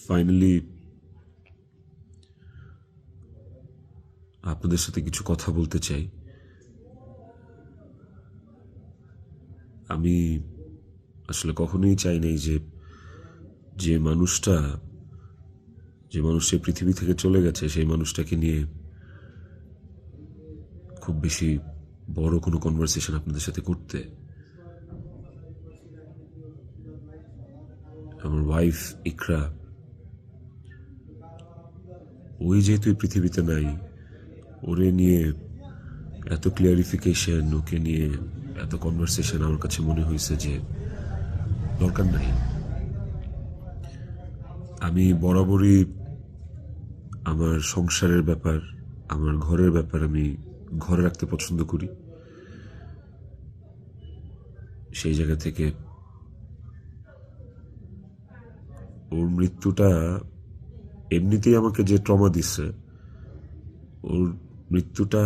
Finally আপনাদের সাথে কিছু কথা বলতে চাই। আমি আসলে কখনোই চাই নাই যে মানুষটা পৃথিবী থেকে চলে গেছে সেই মানুষটাকে নিয়ে খুব বেশি বড় কোনো কনভারসেশন আপনাদের সাথে করতে। আমার ওয়াইফ ইকরা, ওই যেহেতু এই পৃথিবীতে নাই, ওরে নিয়ে এত ক্লিয়ারিফিকেশন, ওকে নিয়ে এত কনভারসেশন আমার কাছে মনে হয়েছে যে দরকার নাই। আমি বরাবরই আমার সংসারের ব্যাপার, আমার ঘরের ব্যাপার আমি ঘরে রাখতে পছন্দ করি। সেই জায়গা থেকে ওর মৃত্যুটা এমনিতেই আমাকে যে ট্রমা দিচ্ছে, ওর মৃত্যুটা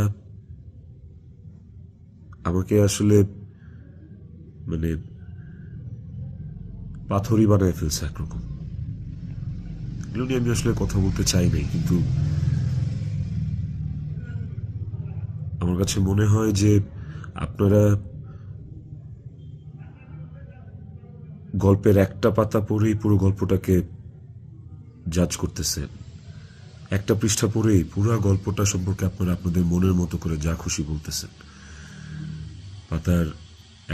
আমাকে আসলে মানে পাথরই বানায় ফেলছে একরকম। এগুলো নিয়ে আমি আসলে কথা বলতে চাই নাই, কিন্তু আমার কাছে মনে হয় যে আপনারা গল্পের একটা পাতা পড়েই পুরো গল্পটাকে জাজ করতেছেন। একটা পৃষ্ঠা পড়েই পুরো গল্পটা সম্পর্কে আপনারা আপনাদের মনের মতো করে যা খুশি বলতেছেন। পাতার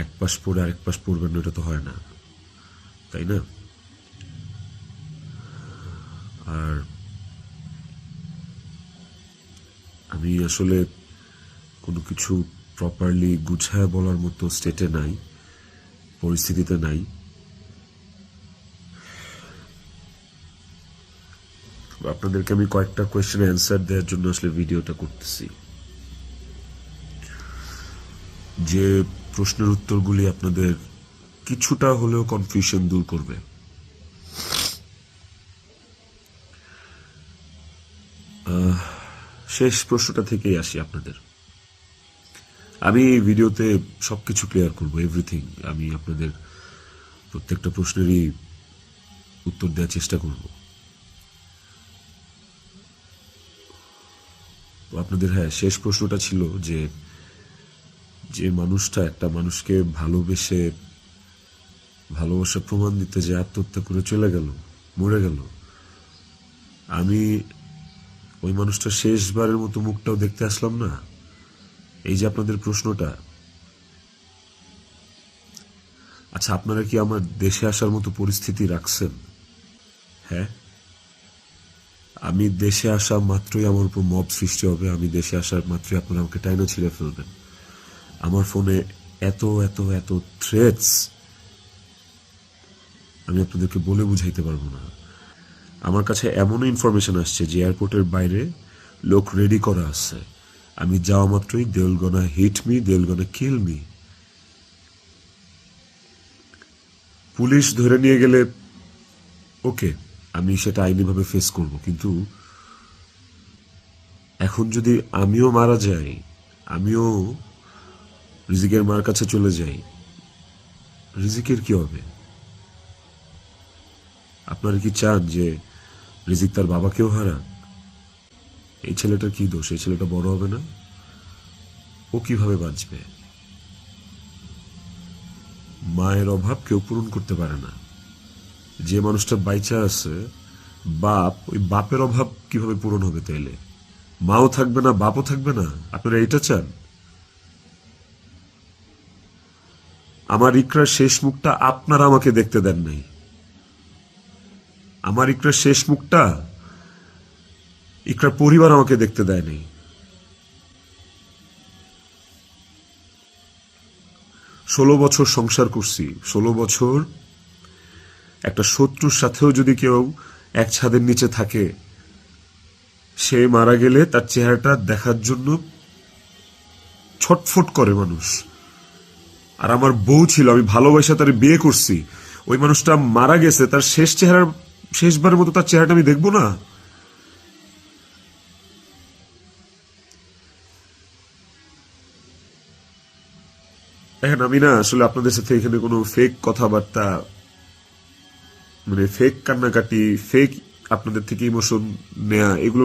এক পাশ পড়ে আরেক পাশ পড়বেন না, এটা তো হয় না, তাই না? আর আমি আসলে কোনো কিছু প্রপারলি গুছায় বলার মতো স্টেটে নাই, পরিস্থিতিতে নাই। আপনাদেরকে আমি কয়েকটা কোয়েশ্চেন অ্যান্সার দেওয়ার জন্য আসলে ভিডিওটা করতেছি, যে প্রশ্নের উত্তরগুলি আপনাদের কিছুটা হলেও কনফিউশন দূর করবে। শেষ প্রশ্নটা থেকেই আসি আপনাদের। আমি এই ভিডিওতে সবকিছু ক্লিয়ার করবো, এভরিথিং। আমি আপনাদের প্রত্যেকটা প্রশ্নেরই উত্তর দেওয়ার চেষ্টা করব। আপনাদের শেষ প্রশ্নটা ছিল যে মানুষটা একটা মানুষকে ভালোবেসে ভালোবাসা প্রমাণ দিতে যে আত্মহত্যা করে চলে গেল, মরে গেল, আমি ওই মানুষটা শেষবারের মতো মুখটাও দেখতে আসলাম না। এই যে আপনাদের প্রশ্নটা, আচ্ছা আপনারা কি আমার দেশে আসার মতো পরিস্থিতি রাখছেন? হ্যাঁ, আমি দেশে আসা মাত্রই আমার উপর মব সৃষ্টি হবে। আমি দেশে আসার মাত্রই আপনারা আমাকে টাইনা ছিঁড়ে ফেলবেন। আমার ফোনে এত এত এত থ্রেটস আমি আপনাদেরকে বলে বুঝাইতে পারবো না। আমার কাছে এমনও ইনফরমেশন আসছে যে এয়ারপোর্টের বাইরে লোক রেডি করা আছে, আমি যাওয়া মাত্রই they will gonna hit me, they will gonna kill me. Police ধরে নিয়ে গেলে ওকে, আমি সেটা আইনিভাবে ফেস করব, কিন্তু এখন যদি আমিও মারা যাই, আমিও রিজিকের মার কাছে চলে যাই, রিজিকের কি হবে? আপনারা কি চান যে রিজিক তার বাবাকেও হারাক? এই ছেলেটার কি দোষ? এই ছেলেটা বড় হবে না? ও কিভাবে বাঁচবে? মায়ের অভাব কেউ পূরণ করতে পারে না। যে মানুষটা বাইচা আছে বাপ, ওই বাপের অভাব কিভাবে পূরণ হবে? তাইলে মাও থাকবে না, বাপও থাকবে না? আপনারা এটা চান? আমার ইকরার শেষ মুখটা আপনারা আমাকে দেখতে দেন নাই। আমার ইকরার শেষ মুখটা ইকরার পরিবার আমাকে দেখতে দেয় নাই। 16 বছর সংসার করছি, 16 বছর একটা শত্রুর সাথেও যদি কেউ এক ছাদের নিচে থাকে, সে মারা গেলে তার চেহারাটা দেখার জন্য ছটফট করে মানুষ। আর আমার বউ ছিল, আমি ভালোবাসা তার বিয়ে করছি, ওই মানুষটা মারা গেছে, তার শেষবারের মতো তার চেহারাটা আমি দেখবো না? দেখেন, আমি না আসলে আপনাদের সাথে এখানে কোনো ফেক কথাবার্তা, মানে ফেক কান্নাকাটি, ফেক আপনাদের থেকে ইমোশন নেয়া, এগুলো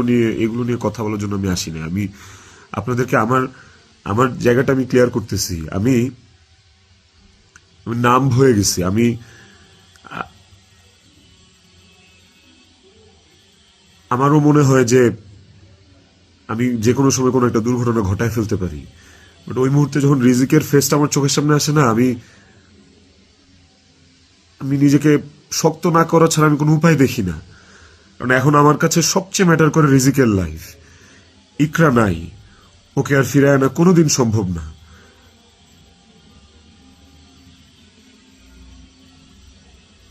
নিয়ে কথা বলার জন্য আমি আসি না। আমি আপনাদেরকে আমার আমার জায়গাটা আমি ক্লিয়ার করতেছি। আমি নাম হয়ে গেছি। আমারও মনে হয় যে আমি যে কোনো সময় কোনো একটা দুর্ঘটনা ঘটায় ফেলতে পারি, বাট ওই মুহূর্তে যখন রিজিকের ফেসটা আমার চোখের সামনে আসে না, আমি নিজেকে শক্ত না করা ছাড়া আমি কোনো উপায় দেখি না। কারণ এখন আমার কাছে সবচেয়ে ম্যাটার করে রিজিকের লাইফ। ইকরা নাই, ওকে আর ফিরায় আনা কোনোদিন সম্ভব না।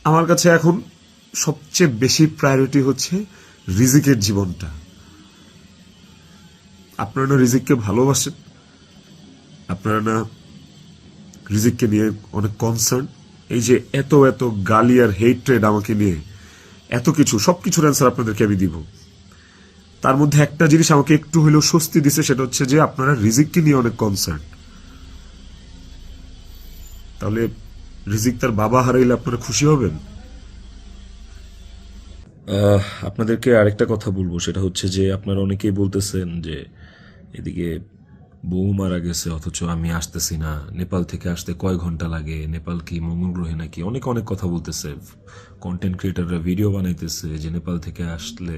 আমার কাছে এখন সবচেয়ে বেশি প্রায়োরিটি হচ্ছে রিজিকের জীবনটা। আপনারা না রিজিককে ভালোবাসেন, আপনারা না রিজিককে নিয়ে অনেক কনসার্ন। এই যে এত এত গালি আর হেট্রেড আমাকে নিয়ে, এত কিছু, সবকিছুর অ্যান্সার আপনাদেরকে আমি দিব। তার মধ্যে একটা জিনিস আমাকে একটু হলেও স্বস্তি দিছে, সেটা হচ্ছে যে আপনারা রিজিককে নিয়ে অনেক কনসার্ন। তাহলে রিজিক তার বাবা হারাইলে আপনারা খুশি হবেন? আপনাদেরকে আরেকটা কথা বলবো, সেটা হচ্ছে যে আপনারা অনেকেই বলতেছেন যে এদিকে বউ মারা গেছে অথচ আমি আসতেছি না, নেপাল থেকে আসতে কয় ঘন্টা লাগে, নেপাল কি মঙ্গল গ্রহে নাকি, অনেক অনেক কথা বলতেছে। কন্টেন্ট ক্রিয়েটাররা ভিডিও বানাইতেছে যে নেপাল থেকে আসলে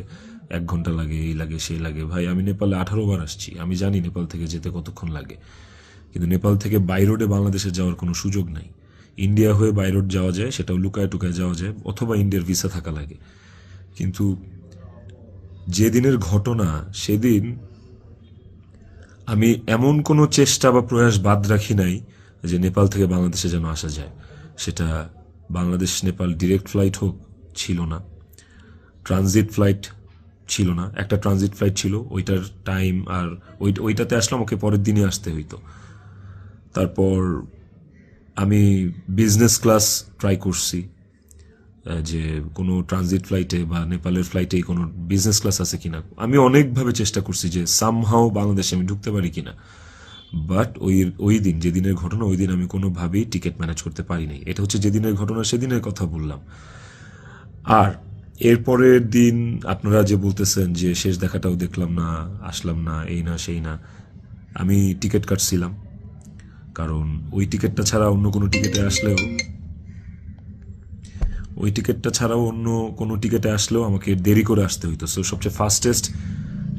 1 ঘন্টা লাগে, এই লাগে সেই লাগে। ভাই, আমি নেপালে 18 বার আসছি, আমি জানি নেপাল থেকে যেতে কতক্ষণ লাগে। কিন্তু নেপাল থেকে বাই রোডে বাংলাদেশে যাওয়ার কোনো সুযোগ নাই। ইন্ডিয়া হয়ে বাই রোড যাওয়া যায়, সেটাও লুকায় টুকায় যাওয়া যায়, অথবা ইন্ডিয়ার ভিসা থাকা লাগে। কিন্তু যেদিনের ঘটনা, সেদিন আমি এমন কোনো চেষ্টা বা প্রয়াস বাদ রাখি নাই যে নেপাল থেকে বাংলাদেশে যেন আসা যায়। সেটা বাংলাদেশ নেপাল ডিরেক্ট ফ্লাইট হোক, ছিল না। ট্রানজিট ফ্লাইট ছিল না, একটা ট্রানজিট ফ্লাইট ছিল, ওইটার টাইম আর ওইটাতে আসলাম, ওকে পরের দিনই আসতে হইতো। তারপর আমি বিজনেস ক্লাস ট্রাই করছি, যে কোনো ট্রানজিট ফ্লাইটে বা নেপালের ফ্লাইটে কোনো বিজনেস ক্লাস আছে কিনা। আমি অনেকভাবে চেষ্টা করছি যে সামহাও বাংলাদেশে আমি ঢুকতে পারি কিনা, বাট ওই দিন, যেদিনের ঘটনা, ওই দিন আমি কোনোভাবেই টিকিট ম্যানেজ করতে পারিনি। এটা হচ্ছে যেদিনের ঘটনা, সেদিনের কথা বললাম। আর এরপরের দিন আপনারা যে বলতেছেন যে শেষ দেখাটাও দেখলাম না, আসলাম না, এই না সেই না, আমি টিকিট কাটছিলাম। কারণ ওই টিকিটটা ছাড়া অন্য কোনো টিকিটে আসলেও আমাকে দেরি করে আসতে হইতো। সো সবচেয়ে ফাস্টেস্ট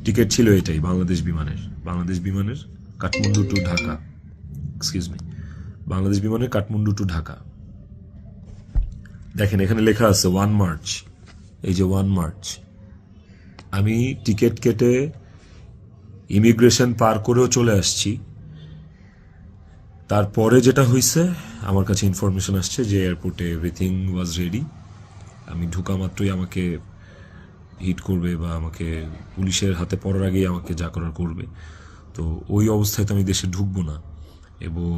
টিকিট ছিল এটাই, বাংলাদেশ বিমানের কাঠমান্ডু টু ঢাকা, বাংলাদেশ বিমানের কাঠমান্ডু টু ঢাকা। দেখেন এখানে লেখা আছে 1 মার্চ, এই যে 1 মার্চ। আমি টিকিট কেটে ইমিগ্রেশন পার করেও চলে আসছি। তারপরে যেটা হয়েছে, আমার কাছে ইনফরমেশন আসছে যে এয়ারপোর্টে এভরিথিং ওয়াজ রেডি। আমি ঢুকা মাত্রই আমাকে হিট করবে বা আমাকে পুলিশের হাতে পড়ার আগেই আমাকে যা করার করবে। তো ওই অবস্থায় তো আমি দেশে ঢুকবো না। এবং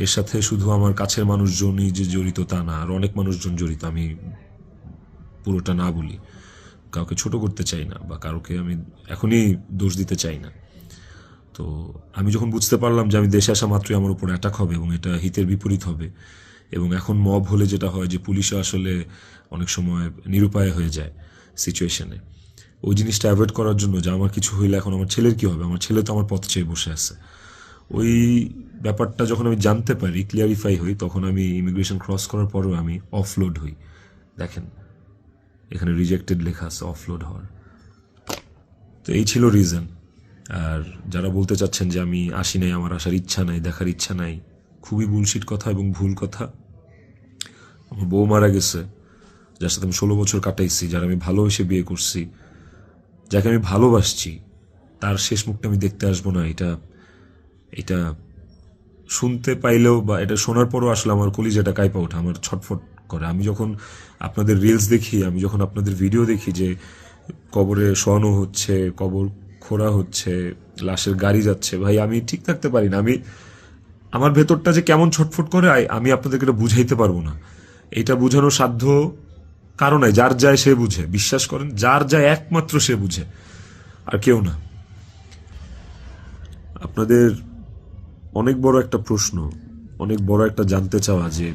এর সাথে শুধু আমার কাছের মানুষজনই যে জড়িত তা না, আর অনেক মানুষজন জড়িত। আমি পুরোটা না বলি, কাউকে ছোট করতে চাই না বা কাউকে আমি এখনই দোষ দিতে চাই না। তো আমি যখন বুঝতে পারলাম যে আমি দেশে আসা মাত্রই আমার উপর অ্যাটাক হবে এবং এটা হিতের বিপরীত হবে, এবং এখন মব হলে যেটা হয় যে পুলিশও আসলে অনেক সময় নিরুপায় হয়ে যায় সিচুয়েশনে, ওই জিনিসটা অ্যাভয়েড করার জন্য যে আমার কিছু হইলে এখন আমার ছেলের কী হবে, আমার ছেলে তো আমার পথ চেয়ে বসে আছে, ওই ব্যাপারটা যখন আমি জানতে পারি, ক্লিয়ারিফাই হই, তখন আমি ইমিগ্রেশন ক্রস করার পরেও আমি অফলোড হই। দেখেন এখানে রিজেক্টেড লেখা আছে, অফলোড হওয়ার। তো এই ছিল রিজন। আর যারা বলতে চাচ্ছেন যে আমি আসি নাই, আমার আসার ইচ্ছা নাই, দেখার ইচ্ছা নাই, খুবই বুলশিট কথা এবং ভুল কথা। আমার বউ মারা গেছে, যার সাথে আমি 16 বছর কাটাইছি, যারা আমি ভালোবেসে বিয়ে করছি, যাকে আমি ভালোবাসছি, তার শেষ মুখটা আমি দেখতে আসবো না, এটা শুনতে পাইলেও বা এটা শোনার পরও আসলে আমার কলিজাটা কাঁপা ওঠে, আমার ছটফট করে। আমি যখন আপনাদের রিলস দেখি, আমি যখন আপনাদের ভিডিও দেখি যে কবরে শোয়ানো হচ্ছে, কবর খোঁড়া হচ্ছে, লাশের গাড়ি যাচ্ছে, ভাই আমি ঠিক থাকতে পারি না। আমার ভেতরটা যে কেমন ছটফট করে, আমি আপনাদেরকে এটা বুঝাইতে পারবো না। এটা বুঝানোর সাধ্য কারো নাই, যার যায় সে বুঝে, বিশ্বাস করেন, যার যায় একমাত্র সে বুঝে, আর কেউ না। আপনাদের অনেক বড় একটা প্রশ্ন, অনেক বড় একটা জানতে চাওয়া যে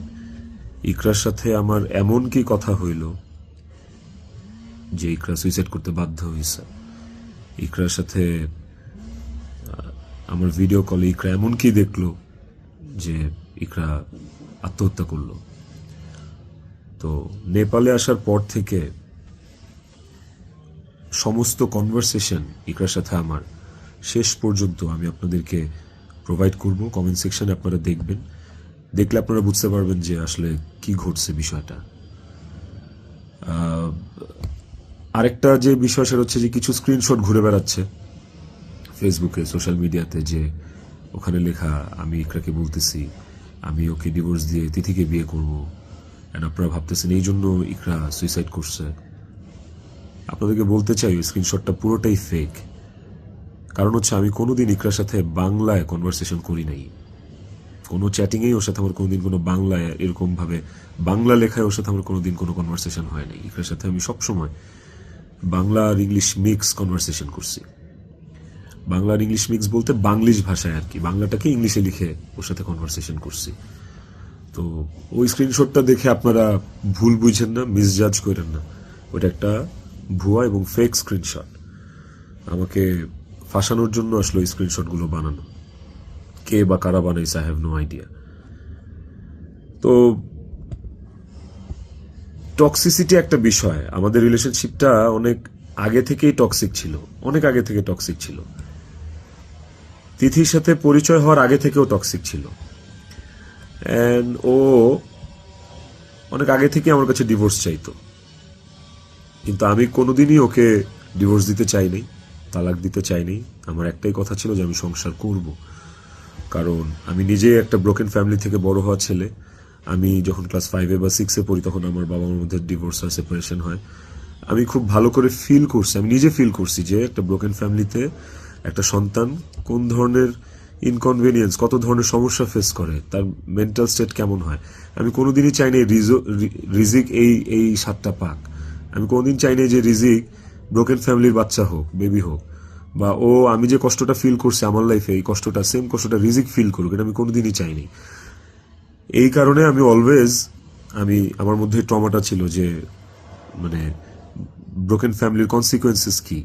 ইকরার সাথে আমার এমন কি কথা হইল যে ইকরা সুইসাইড করতে বাধ্য হয়েছে। ইকরার সাথে আমার ভিডিও কলে ইকরা এমন কি দেখলো যে ইকরা আত্মহত্যা করলো। তো নেপালে আসার পর থেকে সমস্ত কনভারসেশন ইকরার সাথে আমার শেষ পর্যন্ত আমি আপনাদেরকে প্রোভাইড করব। কমেন্ট সেকশনে আপনারা দেখবেন, দেখলে আপনারা বুঝতে পারবেন যে আসলে কি ঘটছে বিষয়টা। আরেকটা যে বিষয় সেটা হচ্ছে যে কিছু স্ক্রিনশট ঘুরে বেড়াচ্ছে ফেসবুকে, সোশ্যাল মিডিয়াতে, যে ওখানে লেখা আমি ইকরাকে বলতেছি আমি ওকে ডিভোর্স দিয়ে তিথিকে বিয়ে করব, এন্ড আপনারা ভাবতেছেন এই জন্য ইকরা সুইসাইড করছে। আপনাদেরকে বলতে চাই ওই স্ক্রিনশটটা পুরোটাই ফেক। কারণ হচ্ছে আমি কোনোদিন ইকরার সাথে বাংলায় কনভারসেশন করি নাই, কোনো চ্যাটিংয়েই ওর সাথে আমার কোনোদিন কোনো বাংলায় এরকমভাবে বাংলা লেখায় ওর সাথে আমার কোনোদিন কোনো কনভারসেশন হয় নাই। ইকরার সাথে আমি সবসময় বাংলা আর ইংলিশ মিক্স কনভারসেশন করছি। বাংলা আর ইংলিশ মিক্স বলতে বাংলিশ ভাষায় আর কি, বাংলাটাকে ইংলিশে লিখে ওর সাথে কনভারসেশন করছি। তো ওই স্ক্রিনশটটা দেখে আপনারা ভুল বুঝেন না, মিসজাজ করেন না, ওটা একটা ভুয়া এবং ফেক স্ক্রিনশট। আমাকে ফাঁসানোর জন্য আসলে ওই স্ক্রিনশটগুলো বানানো। কে বা কারা বানাইছে আই হ্যাভ নো আইডিয়া। তো টক্সিসিটি একটা বিষয়, আমাদের রিলেশনশিপটা অনেক আগে থেকেই টক্সিক ছিল, অনেক আগে থেকে টক্সিক ছিল। তিথির সাথে পরিচয় হওয়ার আগে থেকেও টক্সিক ছিল, অ্যান্ড ও অনেক আগে থেকে আমার কাছে ডিভোর্স চাইতো, কিন্তু আমি কোনোদিনই ওকে ডিভোর্স দিতে চাইনি, তালাক দিতে চাইনি। আমার একটাই কথা ছিল যে আমি সংসার করব, কারণ আমি নিজেই একটা ব্রোকেন ফ্যামিলি থেকে বড় হওয়া ছেলে। আমি যখন ক্লাস 5-এ বা 6-এ পড়ি তখন আমার বাবা মার মধ্যে ডিভোর্স হয়, সেপারেশন হয়। আমি খুব ভালো করে ফিল করছি, আমি নিজে ফিল করছি যে একটা ব্রোকেন ফ্যামিলিতে একটা সন্তান কোন ধরনের ইনকনভেনিয়েন্স, কত ধরনের সমস্যা ফেস করে, তার মেন্টাল স্টেট কেমন হয়। আমি কোনোদিনই চাইনি রিজিক এই স্বাদটা পাক। আমি কোনোদিন চাইনি যে রিজিক ব্রোকেন ফ্যামিলির বাচ্চা হোক, বেবি হোক, বা ও আমি যে কষ্টটা ফিল করছি আমার লাইফে এই কষ্টটা, সেম কষ্টটা রিজিক ফিল করুক, এটা আমি কোনোদিনই চাইনি। এই কারণে আমি অলওয়েজ আমার মধ্যে ট্রমাটা ছিল যে মানে ব্রোকেন ফ্যামিলির কনসিকুয়েন্সেস কি।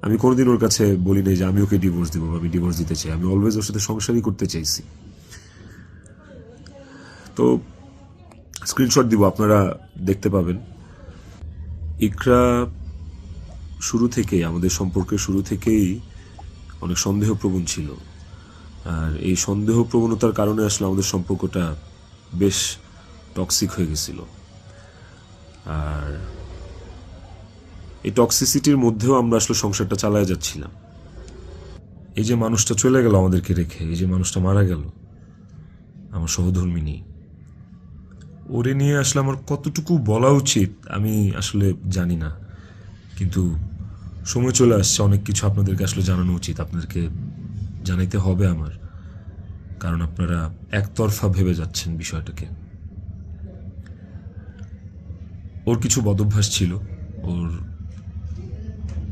আমি কোনোদিন ওর কাছে বলি নাই যে আমি ওকে ডিভোর্স দিব বা আমি ডিভোর্স দিতে চাই। আমি অলওয়েজ ওর সাথে সংসারই করতে চাইছি। তো স্ক্রিনশট দিব, আপনারা দেখতে পাবেন। ইকরা শুরু থেকেই, আমাদের সম্পর্কের শুরু থেকেই অনেক সন্দেহপ্রবণ ছিল, আর এই সন্দেহ প্রবণতার কারণে আসলে আমাদের সম্পর্কটা বেশ টক্সিক হয়ে গেছিল। আর এই টক্সিসিটির মধ্যেও আমরা আসলে সংসারটা চালায় যাচ্ছিলাম। এই যে মানুষটা চলে গেল আমাদেরকে রেখে, এই যে মানুষটা মারা গেল, আমার সহধর্মিনী, ওরে নিয়ে আসলে আমার কতটুকু বলা উচিত আমি আসলে জানি না, কিন্তু সময় চলে আসছে, অনেক কিছু আপনাদেরকে আসলে জানানো উচিত, আপনাদেরকে জানাইতে হবে আমার, কারণ আপনারা একতরফা ভেবে যাচ্ছেন বিষয়টাকে। ওর কিছু বদভ্যাস ছিল, ওর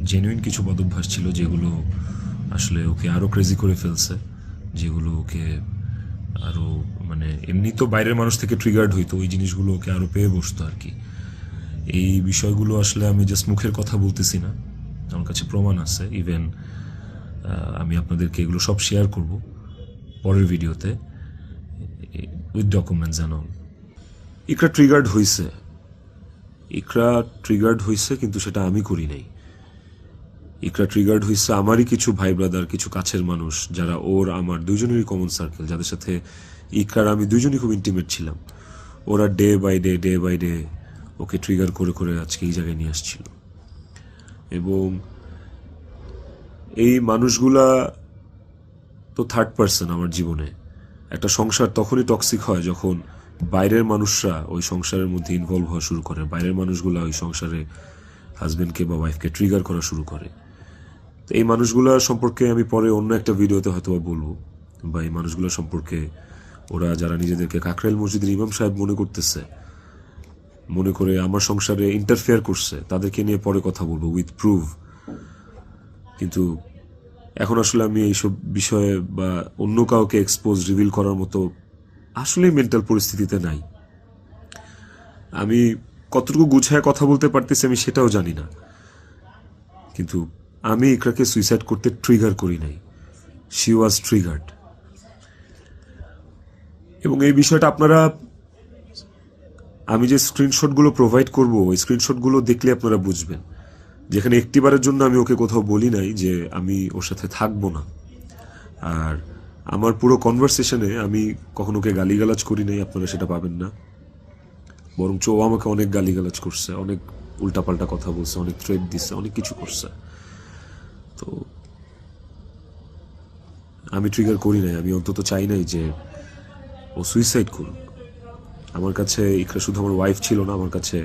জেনুইন কিছু বদভ্যাস ছিল যেগুলো আসলে ওকে আরও ক্রেজি করে ফেলছে, যেগুলো ওকে আরও মানে এমনি তো বাইরের মানুষ থেকে ট্রিগার্ড হইতো, ওই জিনিসগুলো ওকে আরও পেয়ে বসতো আর কি। এই বিষয়গুলো আসলে আমি জাস্ট মুখের কথা বলতেছি না, আমার কাছে প্রমাণ আছে। ইভেন আমি আপনাদেরকে এগুলো সব শেয়ার করব পরের ভিডিওতে with documents and all. Iqra triggered হয়েছে, কিন্তু সেটা আমি করি নাই। ইকরা ট্রিগার্ড হয়েছে আমারই কিছু ভাই ব্রাদার, কিছু কাছের মানুষ, যারা ওর আমার দুজনেরই কমন সার্কেল, যাদের সাথে ইকরার আমি দুজনই খুব ইন্টিমেট ছিলাম। ওরা ডে বাই ডে ওকে ট্রিগার করে করে আজকে এই জায়গায় নিয়ে আসছিল। এবং এই মানুষগুলা তো থার্ড পার্সন আমার জীবনে। একটা সংসার তখনই টক্সিক হয় যখন বাইরের মানুষরা ওই সংসারের মধ্যে ইনভলভ হওয়া শুরু করে, বাইরের মানুষগুলা ওই সংসারে হাজবেন্ডকে বা ওয়াইফকে ট্রিগার করা শুরু করে। তো এই মানুষগুলা সম্পর্কে আমি পরে অন্য একটা ভিডিওতে হয়তো বলবো, বা এই মানুষগুলো সম্পর্কে ওরা যারা নিজেদেরকে কাকরাইল মসজিদের ইমাম সাহেব মনে করে আমার সংসারে ইন্টারফেয়ার করছে, তাদেরকে নিয়ে পরে কথা বলবো উইথ প্রুফ। কিন্তু এখন আসলে আমি এইসব বিষয়ে বা অন্য কাউকে এক্সপোজ রিভিল করার মতো আসলে মেন্টাল পরিস্থিতিতে নাই। আমি কতটুকু গুছায় কথা বলতে পারতেছি আমি সেটাও জানি না, কিন্তু আমি ইকরাকে সুইসাইড করতে ট্রিগার করি নাই, শি ওয়াজ ট্রিগার্ড। এবং এই বিষয়টা আপনারা, আমি যে স্ক্রিনশটগুলো প্রোভাইড করব ওই স্ক্রিনশটগুলো দেখলে আপনারা বুঝবেন, যেখানে একটিবারের জন্য আমি ওকে কোথাও বলি নাই যে আমি ওর সাথে থাকবো না। আর আমার পুরো কনভারসেশনে আমি কখনো ওকে গালিগালাজ করি নাই, আপনারা সেটা পাবেন না। বরঞ্চ ও আমাকে অনেক গালিগালাজ করছে, অনেক উল্টাপাল্টা কথা বলছে, অনেক থ্রেট দিচ্ছে, অনেক কিছু করছে। তো আমি ট্রিগার করি নাই, আমি অন্তত চাই নাই যে ও সুইসাইড করুক। আমার কাছে ইকরা শুধু আমার ওয়াইফ ছিল না, আমার কাছে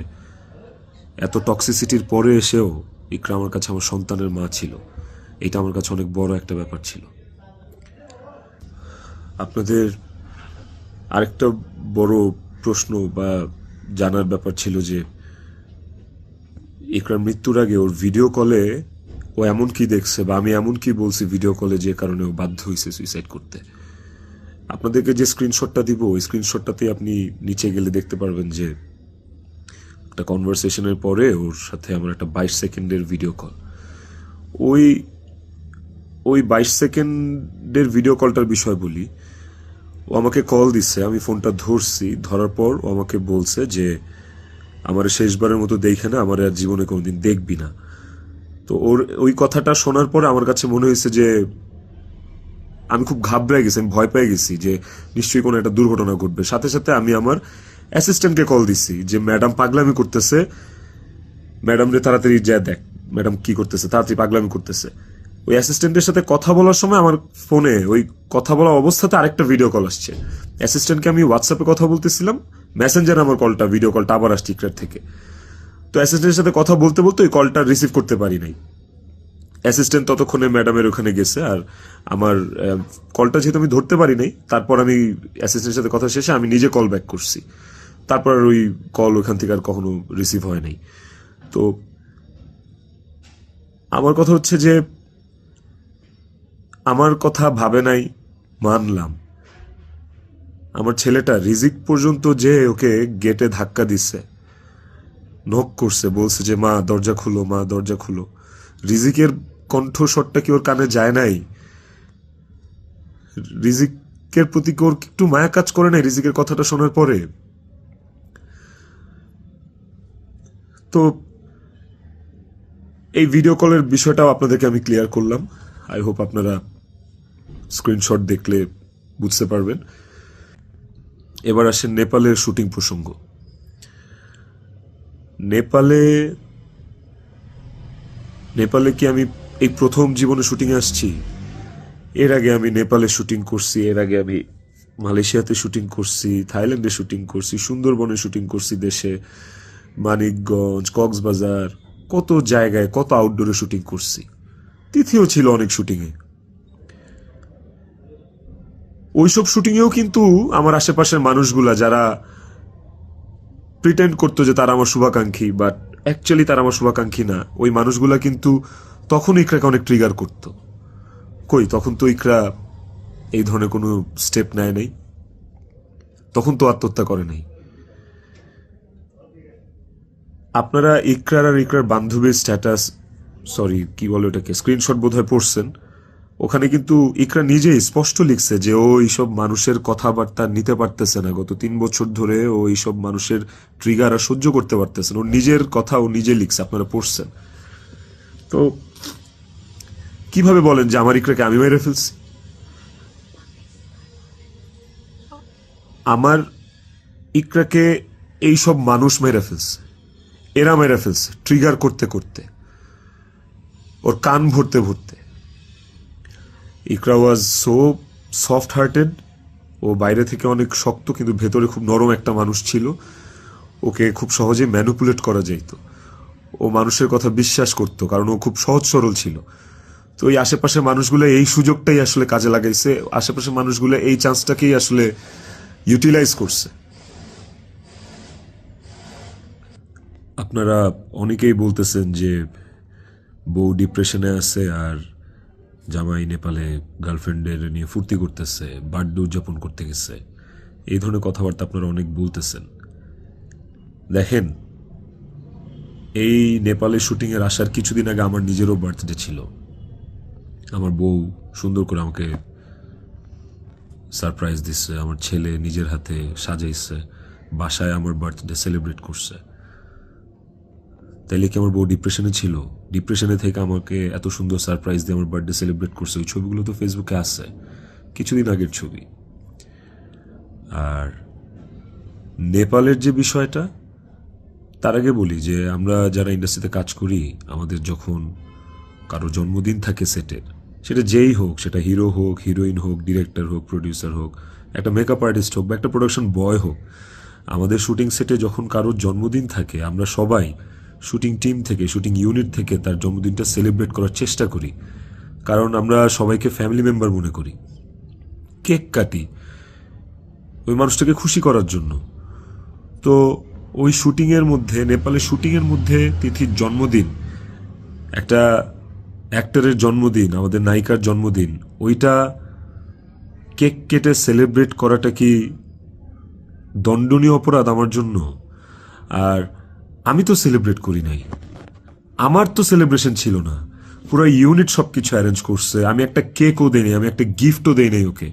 এত টক্সিসিটির পরে এসেও ইকরা আমার কাছে আমার সন্তানের মা ছিল। এটা আমার কাছে অনেক বড় একটা ব্যাপার ছিল। আপনাদের আরেকটা বড় প্রশ্ন বা জানার ব্যাপার ছিল যে ইকরার মৃত্যুর আগে ওর ভিডিও কলে ও এমন কি দেখছে বা আমি এমন কি বলছি ভিডিও কলে যে কারণে ও বাধ্য হয়েছে সুইসাইড করতে। আপনাদেরকে যে স্ক্রিনশটটা দিব ওই স্ক্রিনশটটাতে আপনি নিচে গেলে দেখতে পারবেন যে একটা কনভারসেশনের পরে ওর সাথে আমার একটা 22 সেকেন্ডের ভিডিও কল। ওই ওই 22 সেকেন্ডের ভিডিও কলটার বিষয় বলি। ও আমাকে কল দিচ্ছে, আমি ফোনটা ধরছি, ধরার পর ও আমাকে বলছে যে আমার শেষবারের মতো দেখে না, আমার আর জীবনে কোনোদিন দেখবি না। তো ওর ওই কথাটা শোনার পর আমার কাছে মনে হয়েছে যে আমি খুব ঘাবড়ে গেছি, আমি ভয় পেয়ে গেছি যে নিশ্চয়ই কোনো একটা দুর্ঘটনা ঘটবে। সাথে সাথে আমি আমার অ্যাসিস্ট্যান্টকে কল দিছি যে ম্যাডাম পাগলামি করতেছে, ম্যাডাম রে তাড়াতাড়ি যা দেখ ম্যাডাম কি করতেছে, তাড়াতাড়ি পাগলামি করতেছে। ওই অ্যাসিস্ট্যান্টের সাথে কথা বলার সময় আমার ফোনে ওই কথা বলা অবস্থাতে আরেকটা ভিডিও কল আসছে। অ্যাসিস্ট্যান্টকে আমি হোয়াটসঅ্যাপে কথা বলতেছিলাম, মেসেঞ্জারে আমার কলটা, ভিডিও কলটা আবার আসছে ইকরার থেকে। তো অ্যাসিস্ট্যান্টের সাথে কথা বলতে বলতে ওই কলটা রিসিভ করতে পারি নাই। অ্যাসিস্ট্যান্ট ততক্ষণে ম্যাডামের ওখানে গেছে, আর আমার কলটা যেহেতু আমি ধরতে পারি নাই, তারপর আমি অ্যাসিস্ট্যান্টের সাথে কথা শেষে আমি নিজে কল ব্যাক করছি। তারপর আর ওই কল ওখান থেকে আর কখনো রিসিভ হয় নাই। তো আমার কথা হচ্ছে যে আমার কথা ভাবে নাই, মানলাম। আমার ছেলেটা রিজিক পর্যন্ত যে ওকে গেটে ধাক্কা দিচ্ছে, নক করছে, বলছে যে মা দরজা খুলো, মা দরজা খুলো। রিজিকের কণ্ঠস্বরটা কি ওর কানে যায় নাই? রিজিকের প্রতি কি ওর একটু মায়া কাজ করে নাই রিজিকের কথাটা শোনার পরে? তো এই ভিডিও কলের বিষয়টাও আপনাদেরকে আমি ক্লিয়ার করলাম। আই হোপ আপনারা স্ক্রিনশট দেখলে বুঝতে পারবেন। এবার আসেন নেপালের শুটিং প্রসঙ্গ। নেপালে কি আমি এই প্রথম জীবনে শুটিংয়ে আসছি? এর আগে আমি নেপালে শুটিং করছি, এর আগে আমি মালয়েশিয়াতে শুটিং করছি, থাইল্যান্ডে শুটিং করছি, সুন্দরবনে শুটিং করছি, দেশে মানিকগঞ্জ, কক্সবাজার, কত জায়গায়, কত আউটডোরে শুটিং করছি। তিথিও ছিল অনেক শুটিংয়ে। ওইসব শুটিংয়েও কিন্তু আমার আশেপাশের মানুষগুলা যারা প্রিটেন্ড করতো যে তারা আমার শুভাকাঙ্ক্ষী, বাট অ্যাকচুয়ালি তারা আমার শুভাকাঙ্ক্ষী না, ওই মানুষগুলা কিন্তু তখন ইকরাকে অনেক ট্রিগার করতো। কই, তখন তো ইকরা এই ধরনের কোনো স্টেপ নেয় নাই, তখন তো আত্মহত্যা করে নাই। আপনারা ইকরার আর ইকরার বান্ধবীর স্ট্যাটাস, সরি কি বলে ওটাকে, স্ক্রিনশট বোধহয় পড়ছেন। ওখানে কিন্তু ইকরা নিজেই স্পষ্ট লিখছে যে ও এইসব মানুষের কথাবার্তা নিতে পারতেছে না। গত 3 বছর ধরে ও এইসব মানুষের ট্রিগার আর সহ্য করতে পারতেছে না। ওর নিজের কথা ও নিজে লিখছে, আপনারা পড়ছেন। তো কিভাবে বলেন যে আমার ইকরাকে আমি মেরে ফেলছি? আমার ইকরাকে এইসব মানুষ মেরে ফেলছে, এরা মেরে ফেলছে ট্রিগার করতে করতে, ওর কান ভরতে ভরতে। ইকরা ওয়াজ সো সফট হার্টেড। ও বাইরে থেকে অনেক শক্ত, কিন্তু ভেতরে খুব নরম একটা মানুষ ছিল। ওকে খুব সহজে ম্যানিপুলেট করা যেত। ও মানুষের কথা বিশ্বাস করতো, কারণ ও খুব সহজ সরল ছিল। তো এই আশেপাশের মানুষগুলো এই সুযোগটাই আসলে কাজে লাগাইছে, আশেপাশের মানুষগুলো এই চান্সটাকেই আসলে ইউটিলাইজ করছে। আপনারা অনেকেই বলতেছেন যে বউ ডিপ্রেশনে আছে আর জামাই নেপালে গার্লফ্রেন্ডের নিয়ে ফুর্তি করতেছে, বার্থডে উদযাপন করতে গেছে, এই ধরনের কথাবার্তা আপনারা অনেক বলতেছেন। দেখেন, এই নেপালে শুটিংয়ের আসার কিছুদিন আগে আমার নিজেরও বার্থডে ছিল। আমার বউ সুন্দর করে আমাকে সারপ্রাইজ দিচ্ছে, আমার ছেলে নিজের হাতে সাজাইছে, বাসায় আমার বার্থডে সেলিব্রেট করছে। তাইলে কি আমার বউ ডিপ্রেশনে ছিল? ডিপ্রেশনে থেকে আমাকে এত সুন্দর সারপ্রাইজ দিয়ে আমার বার্থডে সেলিব্রেট করছে। ওই ছবিগুলো তো ফেসবুকে আছে, কিছুদিন আগের ছবি। আর নেপালের যে বিষয়টা, তার আগে বলি যে আমরা যারা ইন্ডাস্ট্রিতে কাজ করি, আমাদের যখন কারো জন্মদিন থাকে সেটের, সেটা যেই হোক, সেটা হিরো হোক, হিরোইন হোক, ডিরেক্টর হোক, প্রডিউসার হোক, একটা মেকআপ আর্টিস্ট হোক বা একটা প্রোডাকশন বয় হোক, আমাদের শুটিং সেটে যখন কারোর জন্মদিন থাকে, আমরা সবাই শুটিং টিম থেকে, শুটিং ইউনিট থেকে তার জন্মদিনটা সেলিব্রেট করার চেষ্টা করি। কারণ আমরা সবাইকে ফ্যামিলি মেম্বার মনে করি। কেক কাটি ওই মানুষটাকে খুশি করার জন্য। তো ওই শুটিংয়ের মধ্যে, নেপালের শুটিংয়ের মধ্যে তিথির জন্মদিন, একটা অ্যাক্টরের জন্মদিন, আমাদের নায়িকার জন্মদিন, ওইটা কেক কেটে সেলিব্রেট করাটা কি দণ্ডনীয় অপরাধ আমার জন্য? আর আমি তো সেলিব্রেট করি নাই, আমার তো সেলিব্রেশন ছিল না, পুরো ইউনিট সব কিছু অ্যারেঞ্জ করছে। আমি একটা কেকও দেই নাই, আমি একটা গিফটও দেই নাই ওকে।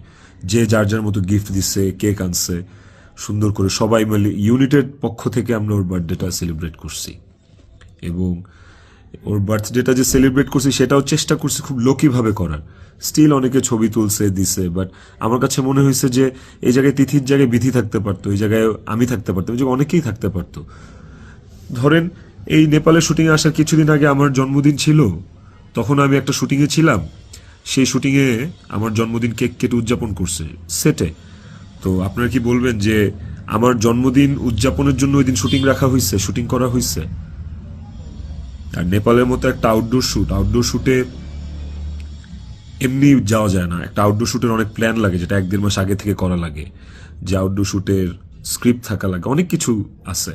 যে যার যার মতো গিফট দিচ্ছে, কেক আনছে, সুন্দর করে সবাই মিলে ইউনিটের পক্ষ থেকে আমরা ওর বার্থডেটা সেলিব্রেট করছি। এবং ওর বার্থডেটা যে সেলিব্রেট করছি সেটাও চেষ্টা করছি খুব লোকিভাবে করার। স্টিল অনেকে ছবি তুলছে, দিছে, বাট আমার কাছে মনে হয়েছে যে এই জায়গায় তিথির জায়গায় বিধি থাকতে পারতো, এই জায়গায় আমি থাকতে পারতাম, এই জায়গায় অনেকেই থাকতে পারতো। ধরেন এই নেপালে শুটিংয়ে আসার কিছুদিন আগে আমার জন্মদিন ছিল, তখন আমি একটা শুটিংয়ে ছিলাম। সেই শুটিংয়ে আমার জন্মদিন কেক কেটে উদযাপন করছে সেটে। তো আপনারা কি বলবেন যে আমার জন্মদিন উদযাপনের জন্য ওই দিন শুটিং রাখা হয়েছে, শুটিং করা হয়েছে? আর নেপালের মতো একটা আউটডোর শুটে এমনি যাওয়া যায় না। একটা আউটডোর শুটের অনেক প্ল্যান লাগে, যেটা 1-1.5 মাস আগে থেকে করা লাগে। যে আউটডোর শুটের স্ক্রিপ্ট থাকা লাগে, অনেক কিছু আছে।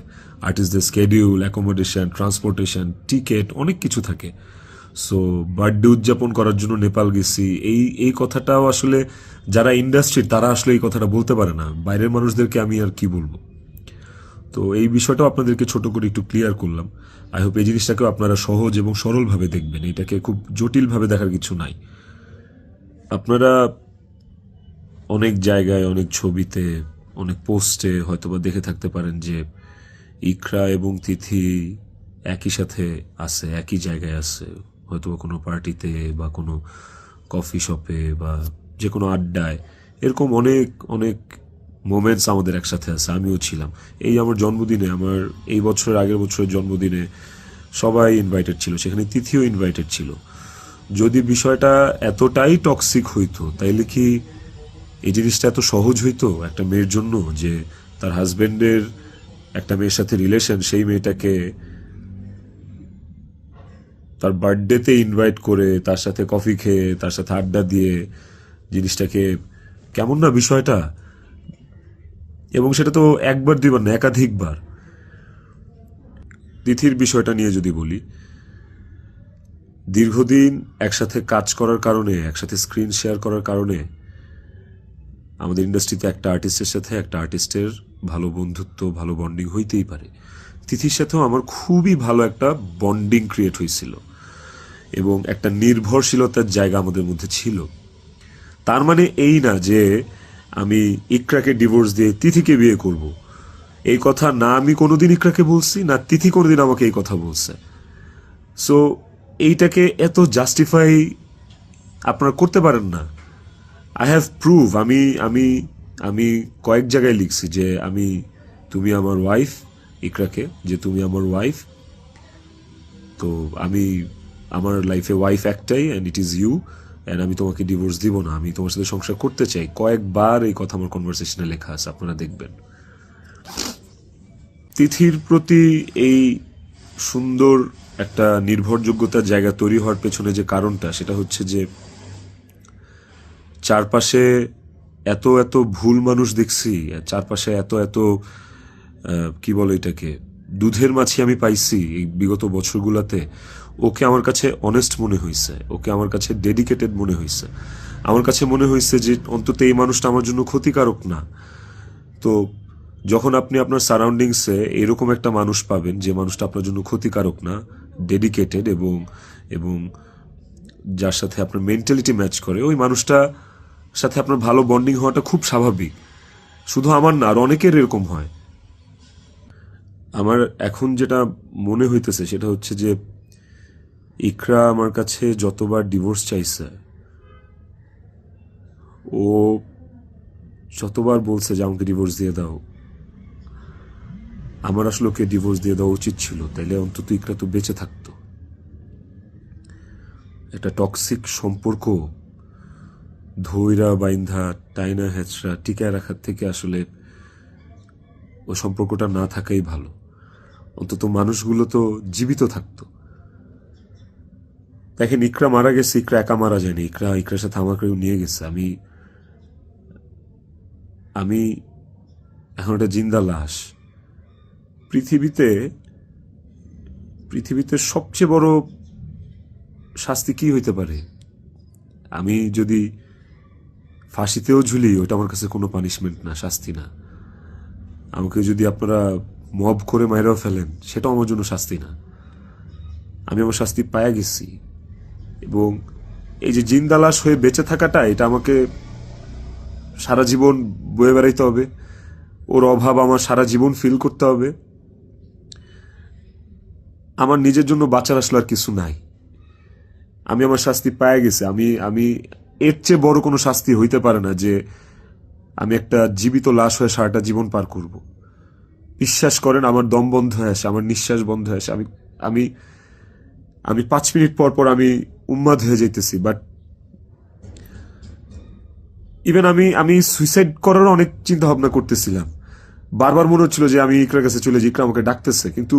আর্টিস্টদের স্কেডিউল, অ্যাকোমোডেশন, ট্রান্সপোর্টেশন, টিকেট, অনেক কিছু থাকে। সো বার্থডে উদযাপন করার জন্য নেপাল গেছি, এই কথাটাও আসলে যারা ইন্ডাস্ট্রির তারা আসলে এই কথাটা বলতে পারে না। বাইরের মানুষদেরকে আমি আর কি বলবো? তো এই বিষয়টাও আপনাদেরকে ছোট করে একটু ক্লিয়ার করলাম। আই হোপ এই জিনিসটাকেও আপনারা সহজ এবং সরলভাবে দেখবেন, এটাকে খুব জটিলভাবে দেখার কিছু নাই। আপনারা অনেক জায়গায়, অনেক ছবিতে, অনেক পোস্টে হয়তোবা দেখে থাকতে পারেন যে ইকরা এবং তিথি একই সাথে আছে, একই জায়গায় আছে, হয়তোবা কোনো পার্টিতে বা কোনো কফি শপে বা যে কোনো আড্ডায়। এরকম অনেক অনেক মোমেন্টস আমাদের একসাথে আছে, আমিও ছিলাম। এই আমার জন্মদিনে, আমার এই বছরের আগের বছরের জন্মদিনে সবাই ইনভাইটেড ছিল, সেখানে তিথিও ইনভাইটেড ছিল। যদি বিষয়টা এতটাই টক্সিক হইতো, তাইলে কি এই জিনিসটা এত সহজ হইতো একটা মেয়ের জন্য যে তার হাজবেন্ডের একটা মেয়ের সাথে রিলেশন, সেই মেয়েটাকে তার বার্থডেতে ইনভাইট করে, তার সাথে কফি খেয়ে, তার সাথে আড্ডা দিয়ে, জিনিসটাকে কেমন না বিষয়টা? এবং সেটা তো একবার দুইবার না, একাধিকবার। তিথির বিষয়টা নিয়ে যদি বলি, দীর্ঘদিন একসাথে কাজ করার কারণে, একসাথে স্ক্রিন শেয়ার করার কারণে আমাদের ইন্ডাস্ট্রিতে একটা আর্টিস্টের সাথে একটা আর্টিস্টের ভালো বন্ধুত্ব, ভালো বন্ডিং হইতেই পারে। তিথির সাথেও আমার খুবই ভালো একটা বন্ডিং ক্রিয়েট হয়েছিল এবং একটা নির্ভরশীলতার জায়গা আমাদের মধ্যে ছিল। তার মানে এই না যে আমি ইকরাকে ডিভোর্স দিয়ে তিথিকে বিয়ে করব। এই কথা না আমি কোনোদিন ইকরাকে বলছি, না তিথি কোনোদিন আমাকে এই কথা বলছে। সো এইটাকে এত জাস্টিফাই আপনারা করতে পারেন না। I have prove. আমি আমি আমি কয়েক জায়গায় লিখছি যে তুমি আমার ওয়াইফ, ইকরাকে, যে তুমি আমার ওয়াইফ। তো আমার লাইফে ওয়াইফ একটাই, and it is you, and আমি তোমাকে ডিভোর্স দিব না, আমি তোমার সাথে সংসার করতে চাই। কয়েকবার এই কথা আমার কনভারসেশনে লেখা আছে, আপনারা দেখবেন। তিথির প্রতি এই সুন্দর একটা নির্ভরযোগ্যতার জায়গা তৈরি হওয়ার পেছনে যে কারণটা, সেটা হচ্ছে যে চারপাশে এত এত ভুল মানুষ দেখছি, চারপাশে এত এত কি বলে এটাকে, দুধের মাছি আমি পাইছি এই বিগত বছরগুলোতে। ওকে আমার কাছে অনেস্ট মনে হয়েছে, ওকে আমার কাছে ডেডিকেটেড মনে হয়েছে। আমার কাছে মনে হয়েছে যে অন্তত এই মানুষটা আমার জন্য ক্ষতিকারক না। তো যখন আপনি আপনার সারাউন্ডিংসে এরকম একটা মানুষ পাবেন যে মানুষটা আপনার জন্য ক্ষতিকারক না, ডেডিকেটেড এবং এবং যার সাথে আপনার মেন্টালিটি ম্যাচ করে, ওই মানুষটা সাথে আপনার ভালো বন্ডিং হওয়াটা খুব স্বাভাবিক। শুধু আমার না, আর অনেকের এরকম হয়। আমার এখন যেটা মনে হইতেছে সেটা হচ্ছে যে ইকরা আমার কাছে যতবার ডিভোর্স চাইছে, ও যতবার বলছে যে আমাকে ডিভোর্স দিয়ে দাও, আমার আসলে ওকে ডিভোর্স দিয়ে দেওয়া উচিত ছিল, তাইলে অন্তত ইকরা তো বেঁচে থাকতো। একটা টক্সিক সম্পর্ক ধৈরা বাইন্ধা টাইনা হ্যাচড়া টিকায় রাখার থেকে আসলে ওই সম্পর্কটা না থাকাই ভালো। অন্তত মানুষগুলো তো জীবিত থাকতো। দেখেন, ইকরা মারা গেছে, ইকরা একা মারা যায়নি, ইকরার সাথে আমাকেও নিয়ে গেছে। আমি আমি এখন একটা জিন্দা লাশ। পৃথিবীতে পৃথিবীতে সবচেয়ে বড় শাস্তি কি হইতে পারে? আমি যদি ফাঁসিতেও ঝুলি, ওটা আমার কাছে কোনো পানিশমেন্ট না, শাস্তি না। আমাকে যদি আপনারা মব করে মাইরাও ফেলেন, সেটাও আমার জন্য শাস্তি না। আমি আমার শাস্তি পায়া গেছি। এবং এই যে জিন্দা লাশ হয়ে বেঁচে থাকাটা, এটা আমাকে সারা জীবন বয়ে বেড়াইতে হবে। ওর অভাব আমার সারা জীবন ফিল করতে হবে। আমার নিজের জন্য বাঁচার আসলে আর কিছু নাই। আমি আমার শাস্তি পায়ে গেছি। আমি আমি এর চেয়ে বড় কোনো শাস্তি হইতে পারে না যে আমি একটা জীবিত লাশ হয়ে সারাটা জীবন পার করব। বিশ্বাস করেন, আমার দম বন্ধ হয়ে আসে, আমার নিঃশ্বাস বন্ধ হয়ে আসে। আমি আমি আমি 5 মিনিট পর পর আমি উন্মাদ হয়ে যাইতেছি। বাট ইভেন আমি আমি সুইসাইড করার অনেক চিন্তা ভাবনা করতেছিলাম। বারবার মনে হচ্ছিল যে আমি ইকরার কাছে চলে যাই, ইকরা আমাকে ডাকতেছে। কিন্তু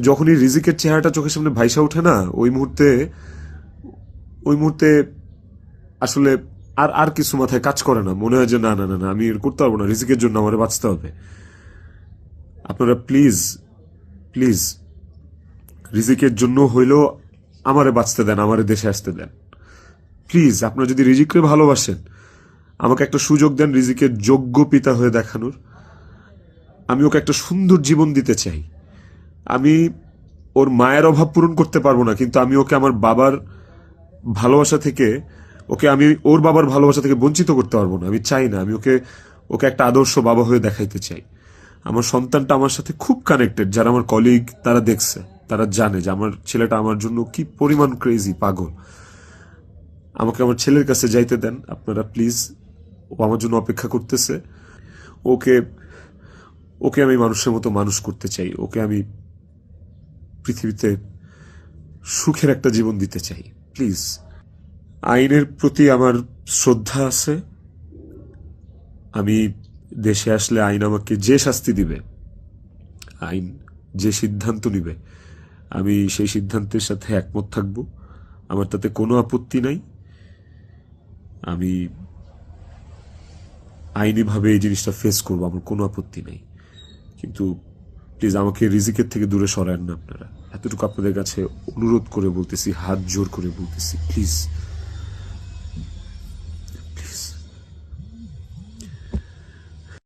যখনই রিজিকের চেহারাটা চোখের সামনে ভাইসা ওঠে না, ওই মুহূর্তে আসলে আর আর কিছু মাথায় কাজ করে না। মনে হয় যে না না না না, আমি করতে পারবো না, রিজিকের জন্য আমার বাঁচতে হবে। আপনারা প্লিজ প্লিজ রিজিকের জন্য হইলেও আমারে বাঁচতে দেন, আমারে দেশে আসতে দেন প্লিজ। আপনারা যদি রিজিককে ভালোবাসেন, আমাকে একটা সুযোগ দেন রিজিকের যোগ্য পিতা হয়ে দেখানোর। আমি ওকে একটা সুন্দর জীবন দিতে চাই। আমি ওর মায়ের অভাব পূরণ করতে পারবো না, কিন্তু আমি ওকে আমার বাবার ভালোবাসা থেকে, আমি ওর বাবার ভালোবাসা থেকে বঞ্চিত করতে পারবো না। আমি চাই না। আমি ওকে ওকে একটা আদর্শ বাবা হয়ে দেখাইতে চাই। আমার সন্তানটা আমার সাথে খুব কানেক্টেড। যারা আমার কলিগ, তারা দেখছে, তারা জানে যে আমার ছেলেটা আমার জন্য কি পরিমাণ ক্রেজি, পাগল। আমাকে আমার ছেলের কাছে যাইতে দেন আপনারা প্লিজ। ও আমার জন্য অপেক্ষা করতেছে। ওকে ওকে আমি মানুষের মতো মানুষ করতে চাই। ওকে আমি পৃথিবীতে সুখের একটা জীবন দিতে চাই প্লিজ। আইনের প্রতি আমার শ্রদ্ধা আছে। আমি দেশে আসলে আইন আমাকে যে শাস্তি দিবে, আইন যে সিদ্ধান্ত নিবে, আমি সেই সিদ্ধান্তের সাথে একমত থাকব। আমার তাতে কোনো আপত্তি নাই। আমি আইনিভাবে এই জিনিসটা ফেস করবো, আমার কোনো আপত্তি নাই। কিন্তু প্লিজ আমাকে রিজিকের থেকে দূরে সরায়েন না আপনারা। এতটুকু আপনাদের কাছে অনুরোধ করে বলতেছি, হাত জোর করে বলতেছি, প্লিজ।